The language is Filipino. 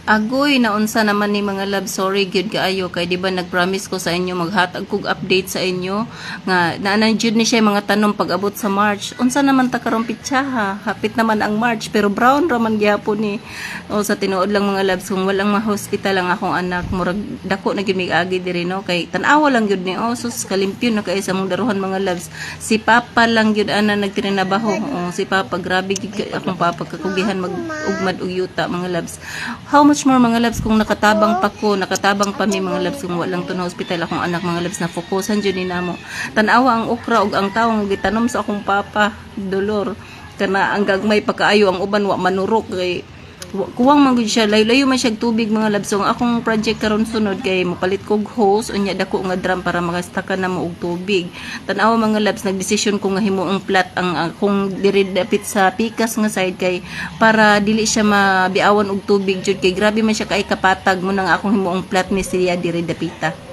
Agoy, naunsa naman ni mga love, sorry gyud kaayo kay di ba nagpromise ko sa inyo maghatag kog update sa inyo nga naanay jud ni siya mga tanom pag abot sa March. Unsa naman ta karong pitsa ha? Hapit naman ang March pero brown raman gyapon ni. O sa tinuod lang mga loves kung walang ma-hospital ang akong anak murag dako na gyud mig agi diri no kay tan-awa lang gyud ni sus kalimpyo na kay sa mong daruhan mga loves. Si Papa lang gyud ana nagtrinabaho. O si Papa grabe gyud akong papa kakugihan mag-ugmad og yuta mga loves. How much more mga loves kung nakatabang pa ko, nakatabang pa mi mga loves kung walang to na hospital akong anak mga loves na fokusan jud ni namo. Tan-awa ang okra ug ang tawong gitanom sa akong papa, dolor. Kana ang gagmay pagkaayo ang uban wa manurok kay kuwang man gud siya layo-layo man siya tubig mga loves. So ang akong project karon sunod kay mopalit kog hose unya dako nga drum para makastakan na mo og tubig. Tan-awa mga loves nagdesisyon ko nga himuong flat ang akong diri dapit sa pikas nga side kay para dili siya mabiawan og tubig jud kay grabe man siya kay kapatag mo nang akong himuong flat ni siya diri dapita.